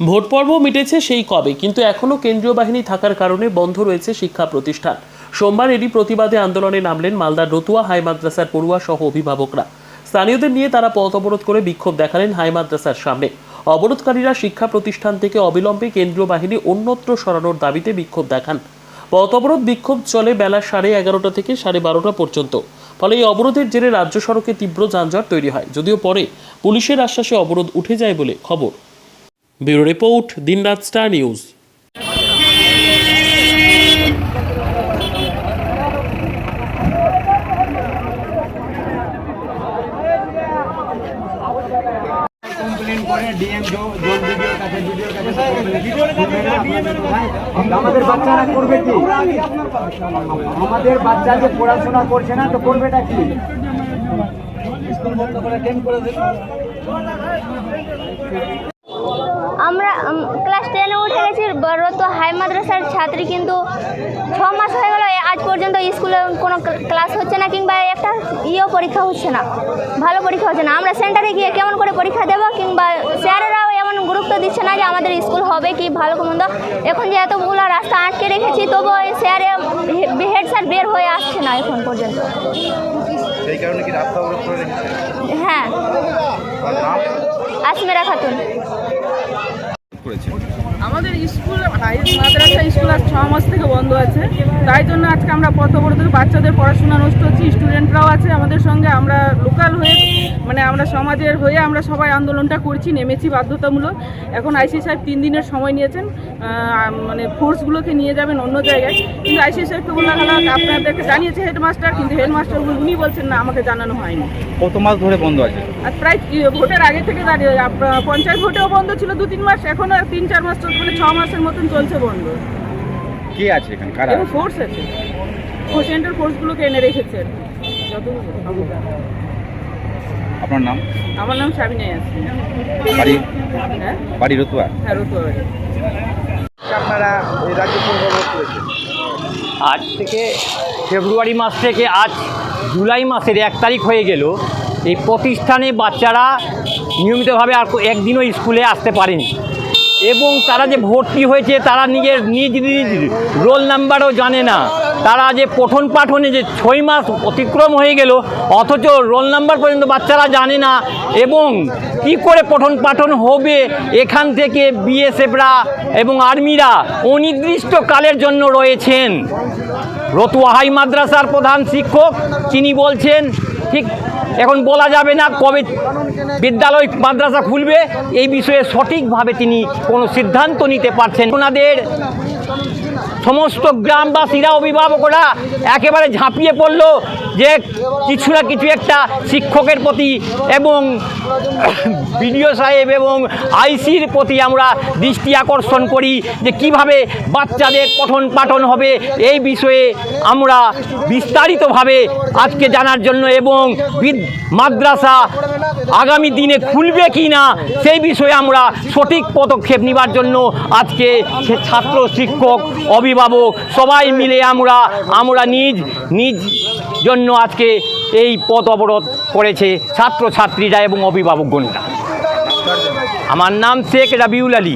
Vote পর্ব মিটেছে সেই কবে, কিন্তু এখনও কেন্দ্রীয় বাহিনী থাকার কারণে বন্ধ রয়েছে শিক্ষা প্রতিষ্ঠান। সোমবার এরই প্রতিবাদে আন্দোলনে নামলেন মালদার রতুয়া হাই মাদ্রাসার পড়ুয়া সহ অভিভাবকরা। স্থানীয়দের নিয়ে তারা পথ অবরোধ করে বিক্ষোভ দেখালেন হাই মাদ্রাসার সামনে। অবরোধকারীরা শিক্ষা প্রতিষ্ঠান থেকে অবিলম্বে কেন্দ্রীয় বাহিনী অন্যত্র সরানোর দাবিতে বিক্ষোভ দেখান। পথ অবরোধ বিক্ষোভ চলে বেলা 11:30 থেকে 12:30 পর্যন্ত। ফলে এই অবরোধের জেরে রাজ্য সড়কে তীব্র যানজট তৈরি হয়, যদিও পরে পুলিশের আশ্বাসে অবরোধ উঠে যায় বলে খবর। ব্যুরো রিপোর্ট, দিনরাত স্টার নিউজ। আমাদের বাচ্চারা করবে কি? আমাদের বাচ্চা যে পড়াশোনা করছে না তো করবেটা কি? স্কুল বন্ধ করে ক্যাম্প করে দেন। আমরা ক্লাস 10-এ উঠে গেছি, রতুয়া হাই মাদ্রাসার ছাত্রী, কিন্তু 6 মাস হয়ে গেল আজ পর্যন্ত স্কুলে কোনো ক্লাস হচ্ছে না, কিংবা একটা পরীক্ষা হচ্ছে না, ভালো পরীক্ষা হচ্ছে না। আমরা সেন্টারে গিয়ে কেমন করে পরীক্ষা দেবো, কিংবা স্যারেরাও এমন গুরুত্ব দিচ্ছে না যে আমাদের স্কুল হবে কি ভালো মন্দ। এখন যে এতগুলো রাস্তা আটকে রেখেছি, তবুও স্যারে হেড স্যার বের হয়ে আসছে না এখন পর্যন্ত। সেই কারণে কি রাস্তা অবরোধ করে রেখেছে? হ্যাঁ, আসমেরা খাতুন। আমাদের স্কুল হাই মাদ্রাসা স্কুল আজ 6 মাস থেকে বন্ধ আছে, তাই জন্য আজকে আমরা পথ অবরোধ করে বাচ্চাদের পড়াশোনা নষ্ট হচ্ছে। স্টুডেন্টরাও আছে আমাদের সঙ্গে, আমরা লোকাল হয়ে আমরা সমাজের হয়ে আমরা সবাই আন্দোলনটা করছি, নেমেছি বাধ্যতামূলক। এখন আইসি সাহেব 3 দিনের সময় নিয়েছেন, ফোর্সগুলোকে নিয়ে যাবেন অন্য জায়গায়, কিন্তু আইসি সাহেবকে বললাম আপনাদেরকে জানিয়েছে হেডমাস্টার, কিন্তু হেডমাস্টার উনি বলছেন না, আমাকে জানানো হয়নি। কত মাস ধরে বন্ধ আছে? আর প্রায় ভোটের আগে থেকে দাঁড়িয়ে পঞ্চায়েত ভোটেও বন্ধ ছিল 2-3 মাস, এখন 3-4 মাস চলছে, 6 মাসের মতন চলছে বন্ধ। কে আছে এখানে? কারা? এবং ফোর্স আছে, সেন্ট্রাল ফোর্সগুলোকে এনে রেখেছে। আপনার নাম? আমার নাম সাবিনা ইয়াসমিন। বাড়ি? হ্যাঁ, বাড়ি রতুয়া? হ্যাঁ, রতুয়া বাড়ি। আপনারা এই রাজ্য পূর্ববর্তী করেছেন আজ থেকে ফেব্রুয়ারি মাস থেকে আজ জুলাই মাসের 1 তারিখ হয়ে গেল। এই প্রতিষ্ঠানে বাচ্চারা নিয়মিতভাবে আর একদিনও স্কুলে আসতে পারেনি, এবং তারা যে ভর্তি হয়েছে তারা নিজ রোল নাম্বারও জানে না। তারা যে পঠন পাঠনে যে 6 মাস অতিক্রম হয়ে গেল, অথচ রোল নাম্বার পর্যন্ত বাচ্চারা জানে না। এবং কি করে পঠন পাঠন হবে, এখান থেকে বিএসএফরা এবং আর্মিরা অনির্দিষ্টকালের জন্য রয়েছেন। রতুয়া হাই মাদ্রাসার প্রধান শিক্ষক তিনি বলছেন ঠিক এখন বলা যাবে না কবে বিদ্যালয় মাদ্রাসা খুলবে, এই বিষয়ে সঠিকভাবে তিনি কোনো সিদ্ধান্ত নিতে পারছেন। ওনাদের সমস্ত গ্রামবাসীরা, অভিভাবকরা একেবারে ঝাঁপিয়ে পড়ল যে কিছু না কিছু একটা শিক্ষকের প্রতি এবং বিডিও সাহেব এবং আইসির প্রতি আমরা দৃষ্টি আকর্ষণ করি যে কিভাবে বাচ্চাদের পঠন পাঠন হবে। এই বিষয়ে আমরা বিস্তারিতভাবে আজকে জানার জন্য এবং মাদ্রাসা আগামী দিনে খুলবে কি না সেই বিষয়ে আমরা সঠিক পদক্ষেপ নেবার জন্য আজকে ছাত্র, শিক্ষক, অভিভাবক সবাই মিলে আমরা নিজ জন্য আজকে এই পথ অবরোধ করেছে ছাত্রছাত্রীরা এবং অভিভাবকগণরা। আমার নাম শেখ রাবিউল আলী।